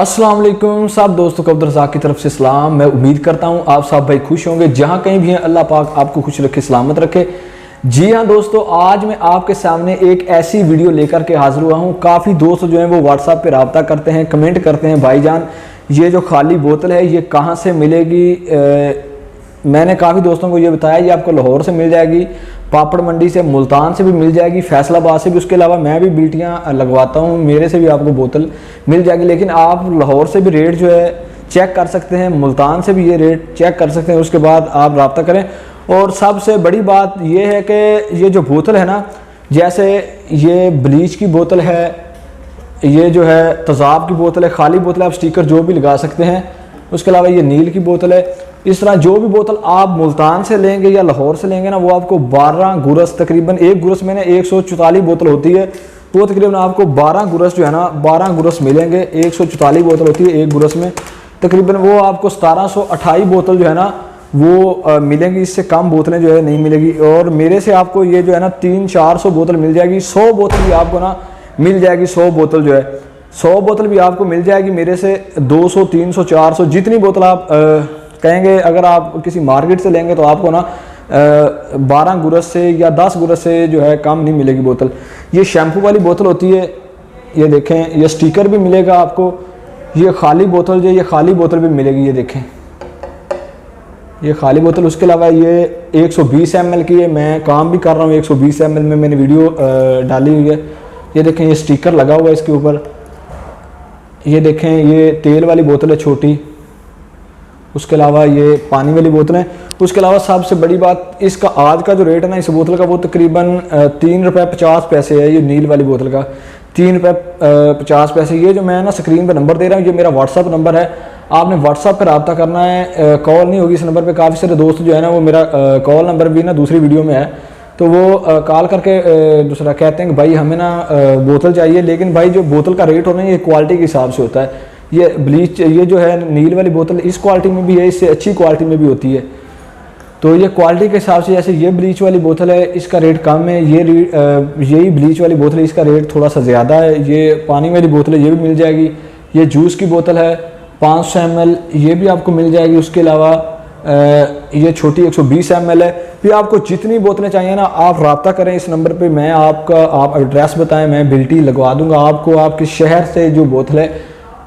अस्सलाम वालेकुम सब दोस्तों को अब्दुर्रज़ाक की तरफ से सलाम। मैं उम्मीद करता हूँ आप सब भाई खुश होंगे, जहाँ कहीं भी हैं अल्लाह पाक आपको खुश रखे, सलामत रखे। जी हाँ दोस्तों, आज मैं आपके सामने एक ऐसी वीडियो लेकर के हाजिर हुआ हूँ। काफ़ी दोस्त जो हैं वो व्हाट्सएप पे रब्ता करते हैं, कमेंट करते हैं, भाईजान ये जो खाली बोतल है ये कहाँ से मिलेगी। मैंने काफ़ी दोस्तों को ये बताया ये आपको लाहौर से मिल जाएगी, पापड़ मंडी से, मुल्तान से भी मिल जाएगी, फैसलाबाद से भी। उसके अलावा मैं भी बीटियाँ लगवाता हूँ, मेरे से भी आपको बोतल मिल जाएगी। लेकिन आप लाहौर से भी रेट जो है चेक कर सकते हैं, मुल्तान से भी ये रेट चेक कर सकते हैं। उसके बाद आप रब्ता करें। और सबसे बड़ी बात ये है कि ये जो बोतल है ना, जैसे ये ब्लीच की बोतल है, ये जो है तेज़ाब की बोतल है, खाली बोतल है, आप स्टिकर जो भी लगा सकते हैं। उसके अलावा ये नील की बोतल है। इस तरह जो भी बोतल आप मुल्तान से लेंगे या लाहौर से लेंगे ना, वो आपको 12 गुरस, तकरीबन एक गुरस में ना 144 बोतल होती है, तो तकरीबन आपको 12 गुरस जो है ना 12 गुरस मिलेंगे। 144 बोतल होती है एक गुरस में, तकरीबन वो आपको 1728 बोतल जो है ना वो मिलेंगी। इससे कम बोतलें जो है नहीं मिलेगी। और मेरे से आपको ये जो है ना 300-400 बोतल मिल जाएगी। 100 बोतल भी आपको ना मिल जाएगी। 100 बोतल जो है 100 बोतल भी आपको मिल जाएगी मेरे से। 200, 300, 400 जितनी बोतल आप कहेंगे। अगर आप किसी मार्केट से लेंगे तो आपको ना 12 गुरस से या 10 गुरस से जो है कम नहीं मिलेगी बोतल। ये शैम्पू वाली बोतल होती है, ये देखें, ये स्टिकर भी मिलेगा आपको। ये खाली बोतल जो ये खाली बोतल भी मिलेगी, ये देखें ये खाली बोतल। उसके अलावा ये 120 ml की है, मैं काम भी कर रहा हूँ 120 ml में, मैंने वीडियो डाली हुई है। ये देखें ये स्टिकर लगा हुआ है इसके ऊपर। ये देखें ये तेल वाली बोतल है छोटी। उसके अलावा ये पानी वाली बोतल है। उसके अलावा सबसे बड़ी बात, इसका आज का जो रेट है ना इस बोतल का, वो तकरीबन 3 रुपये 50 पैसे है। ये नील वाली बोतल का 3 रुपये 50 पैसे। ये जो मैं ना स्क्रीन पे नंबर दे रहा हूँ, ये मेरा व्हाट्सअप नंबर है। आपने व्हाट्सअप पर रब्ता करना है, कॉल नहीं होगी इस नंबर पे। काफ़ी सारे दोस्त जो है ना वो मेरा कॉल नंबर भी ना दूसरी वीडियो में है, तो वो कॉल करके दूसरा कहते हैं कि भाई हमें ना बोतल चाहिए। लेकिन भाई जो बोतल का रेट होना है ये क्वालिटी के हिसाब से होता है। ये ब्लीच, ये जो है नील वाली बोतल इस क्वालिटी में भी है, इससे अच्छी क्वालिटी में भी होती है। तो ये क्वालिटी के हिसाब से, जैसे ये ब्लीच वाली बोतल है इसका रेट कम है, यही ब्लीच वाली बोतल है इसका रेट थोड़ा सा ज़्यादा है। ये पानी वाली बोतल है, ये भी मिल जाएगी। ये जूस की बोतल है 500 ml, ये भी आपको मिल जाएगी। उसके अलावा ये छोटी 120 ml है। फिर आपको जितनी बोतलें चाहिए ना आप रब्ता करें इस नंबर पे। मैं आप एड्रेस बताएं, मैं बिल्टी लगवा दूंगा आपको। आपके शहर से जो बोतलें,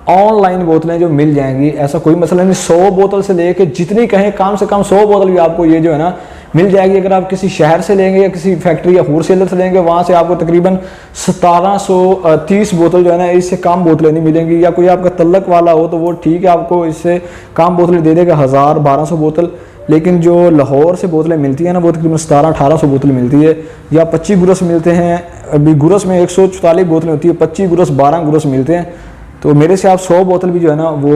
ऑनलाइन बोतलें जो मिल जाएंगी, ऐसा कोई मसला नहीं। 100 बोतल से लेके जितनी कहें, कम से कम 100 बोतल भी आपको ये जो है ना मिल जाएगी। अगर आप किसी शहर से लेंगे या किसी फैक्ट्री या होलसेलर से लेंगे, वहाँ से आपको तकरीबन 1730 बोतल जो है ना, इससे कम बोतलें नहीं मिलेंगी। या कोई आपका तल्लक वाला हो तो वो ठीक है, आपको इससे कम बोतलें दे देगा, 1000-1200 बोतल। लेकिन जो लाहौर से बोतलें मिलती हैं ना वो तकरीबन 1700-1800 बोतल मिलती है, या 25 गुरस मिलते हैं। अभी गुरस में 144 बोतलें होती है, 25 गुरस 12 गुरस मिलते हैं। तो मेरे से आप 100 बोतल भी जो है ना वो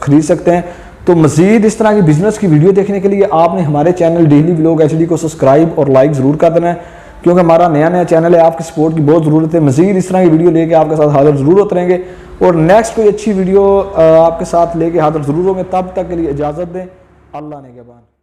ख़रीद सकते हैं। तो मज़ीद इस तरह की बिज़नेस की वीडियो देखने के लिए आपने हमारे चैनल डेली व्लॉग HD को सब्सक्राइब और लाइक ज़रूर कर देना है, क्योंकि हमारा नया चैनल है, आपकी सपोर्ट की बहुत ज़रूरत है। मज़ीद इस तरह की वीडियो लेके आपके साथ हाज़िर ज़रूर होते रहेंगे, और नेक्स्ट कोई अच्छी वीडियो आपके साथ लेके हाज़िर ज़रूर होंगे। तब तक के लिए इजाज़त दें। अल्लाह ने के बाद।